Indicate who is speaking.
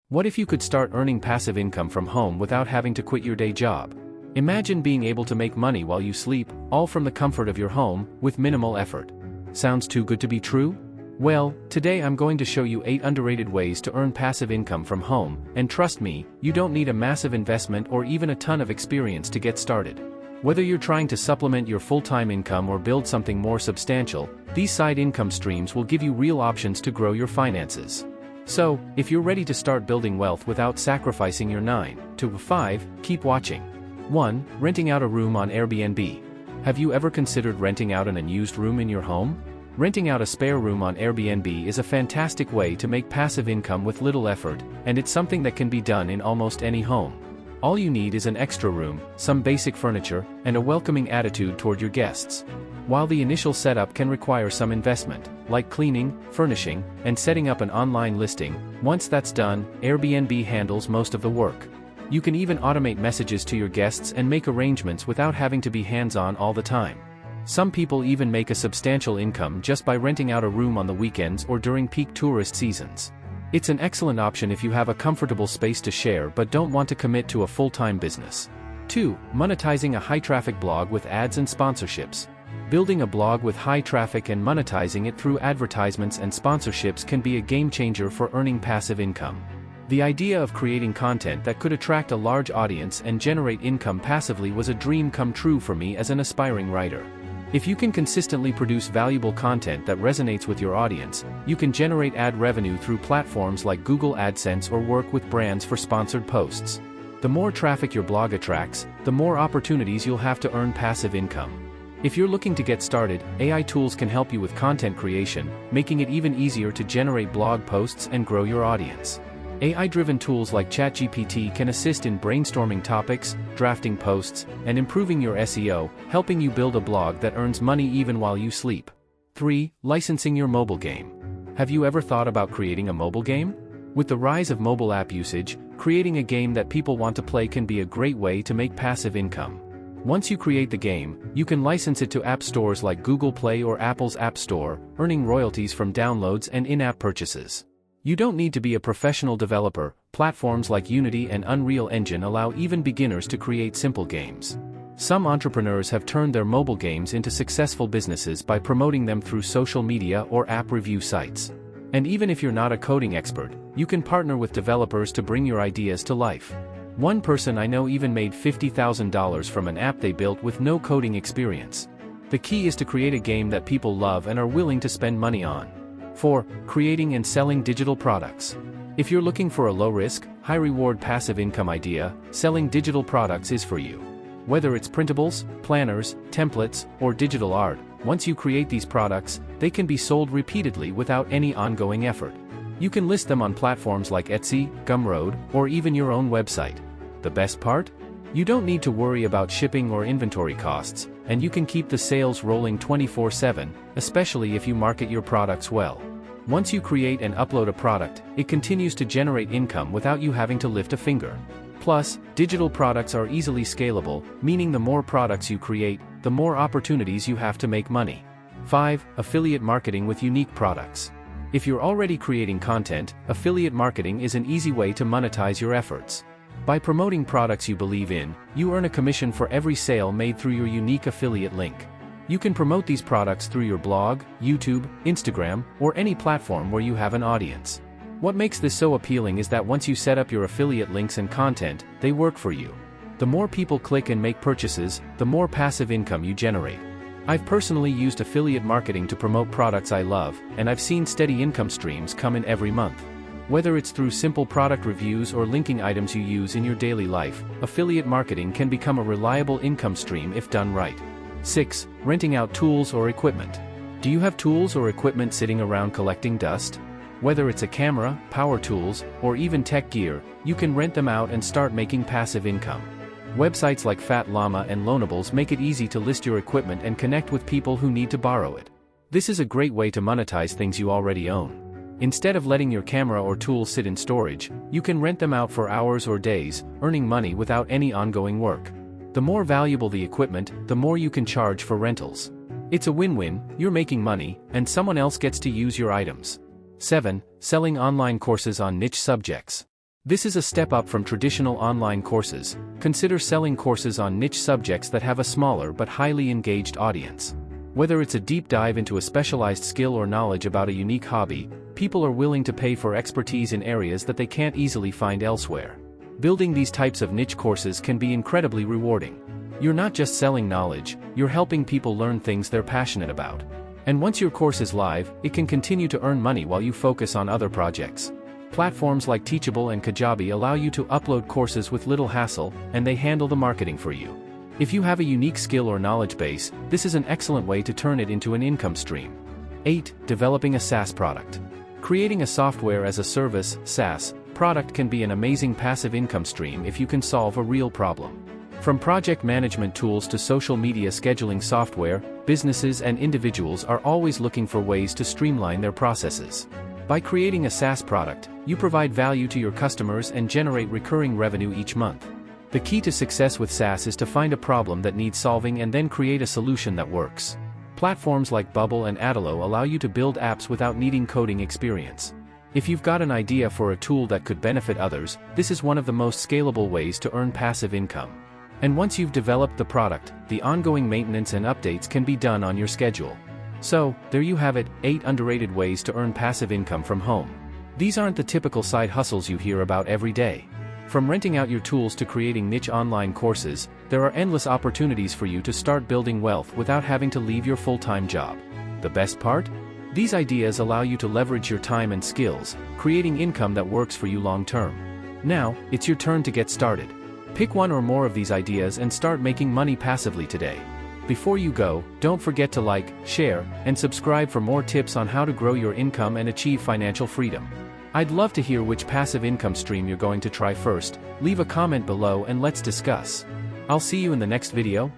Speaker 1: What if you could start earning passive income from home without having to quit your day job? Imagine being able to make money while you sleep, all from the comfort of your home, with minimal effort. Sounds too good to be true? Well, today I'm going to show you 8 underrated ways to earn passive income from home, and trust me, you don't need a massive investment or even a ton of experience to get started. Whether you're trying to supplement your full-time income or build something more substantial, these side income streams will give you real options to grow your finances. So, if you're ready to start building wealth without sacrificing your 9 to 5, keep watching. 1. Renting out a room on Airbnb. Have you ever considered renting out an unused room in your home? Renting out a spare room on Airbnb is a fantastic way to make passive income with little effort, and it's something that can be done in almost any home. All you need is an extra room, some basic furniture, and a welcoming attitude toward your guests. While the initial setup can require some investment, like cleaning, furnishing, and setting up an online listing, once that's done, Airbnb handles most of the work. You can even automate messages to your guests and make arrangements without having to be hands-on all the time. Some people even make a substantial income just by renting out a room on the weekends or during peak tourist seasons. It's an excellent option if you have a comfortable space to share but don't want to commit to a full-time business. 2. Monetizing a high-traffic blog with ads and sponsorships. Building a blog with high traffic and monetizing it through advertisements and sponsorships can be a game-changer for earning passive income. The idea of creating content that could attract a large audience and generate income passively was a dream come true for me as an aspiring writer. If you can consistently produce valuable content that resonates with your audience, you can generate ad revenue through platforms like Google AdSense or work with brands for sponsored posts. The more traffic your blog attracts, the more opportunities you'll have to earn passive income. If you're looking to get started, AI tools can help you with content creation, making it even easier to generate blog posts and grow your audience. AI-driven tools like ChatGPT can assist in brainstorming topics, drafting posts, and improving your SEO, helping you build a blog that earns money even while you sleep. 3. Licensing your mobile game. Have you ever thought about creating a mobile game? With the rise of mobile app usage, creating a game that people want to play can be a great way to make passive income. Once you create the game, you can license it to app stores like Google Play or Apple's App Store, earning royalties from downloads and in-app purchases. You don't need to be a professional developer. Platforms like Unity and Unreal Engine allow even beginners to create simple games. Some entrepreneurs have turned their mobile games into successful businesses by promoting them through social media or app review sites. And even if you're not a coding expert, you can partner with developers to bring your ideas to life. One person I know even made $50,000 from an app they built with no coding experience. The key is to create a game that people love and are willing to spend money on. 4. Creating and selling digital products. If you're looking for a low-risk, high-reward passive income idea, selling digital products is for you. Whether it's printables, planners, templates, or digital art, once you create these products, they can be sold repeatedly without any ongoing effort. You can list them on platforms like Etsy, Gumroad, or even your own website. The best part? You don't need to worry about shipping or inventory costs, and you can keep the sales rolling 24/7, especially if you market your products well. Once you create and upload a product, it continues to generate income without you having to lift a finger. Plus, digital products are easily scalable, meaning the more products you create, the more opportunities you have to make money. 5. Affiliate marketing with unique products. If you're already creating content, affiliate marketing is an easy way to monetize your efforts. By promoting products you believe in, you earn a commission for every sale made through your unique affiliate link. You can promote these products through your blog, YouTube, Instagram, or any platform where you have an audience. What makes this so appealing is that once you set up your affiliate links and content, they work for you. The more people click and make purchases, the more passive income you generate. I've personally used affiliate marketing to promote products I love, and I've seen steady income streams come in every month. Whether it's through simple product reviews or linking items you use in your daily life, affiliate marketing can become a reliable income stream if done right. 6. Renting out tools or equipment. Do you have tools or equipment sitting around collecting dust? Whether it's a camera, power tools, or even tech gear, you can rent them out and start making passive income. Websites like Fat Llama and Loanables make it easy to list your equipment and connect with people who need to borrow it. This is a great way to monetize things you already own. Instead of letting your camera or tools sit in storage, you can rent them out for hours or days, earning money without any ongoing work. The more valuable the equipment, the more you can charge for rentals. It's a win-win, you're making money, and someone else gets to use your items. 7. Selling online courses on niche subjects. This is a step up from traditional online courses. Consider selling courses on niche subjects that have a smaller but highly engaged audience. Whether it's a deep dive into a specialized skill or knowledge about a unique hobby, people are willing to pay for expertise in areas that they can't easily find elsewhere. Building these types of niche courses can be incredibly rewarding. You're not just selling knowledge, you're helping people learn things they're passionate about. And once your course is live, it can continue to earn money while you focus on other projects. Platforms like Teachable and Kajabi allow you to upload courses with little hassle, and they handle the marketing for you. If you have a unique skill or knowledge base, this is an excellent way to turn it into an income stream. 8. Developing a SaaS product. Creating a software as a service, SaaS, product can be an amazing passive income stream if you can solve a real problem. From project management tools to social media scheduling software, businesses and individuals are always looking for ways to streamline their processes. By creating a SaaS product, you provide value to your customers and generate recurring revenue each month. The key to success with SaaS is to find a problem that needs solving and then create a solution that works. Platforms like Bubble and Adalo allow you to build apps without needing coding experience. If you've got an idea for a tool that could benefit others, this is one of the most scalable ways to earn passive income. And once you've developed the product, the ongoing maintenance and updates can be done on your schedule. So, there you have it, 8 underrated ways to earn passive income from home. These aren't the typical side hustles you hear about every day. From renting out your tools to creating niche online courses, there are endless opportunities for you to start building wealth without having to leave your full-time job. The best part? These ideas allow you to leverage your time and skills, creating income that works for you long-term. Now, it's your turn to get started. Pick one or more of these ideas and start making money passively today. Before you go, don't forget to like, share, and subscribe for more tips on how to grow your income and achieve financial freedom. I'd love to hear which passive income stream you're going to try first. Leave a comment below and let's discuss. I'll see you in the next video.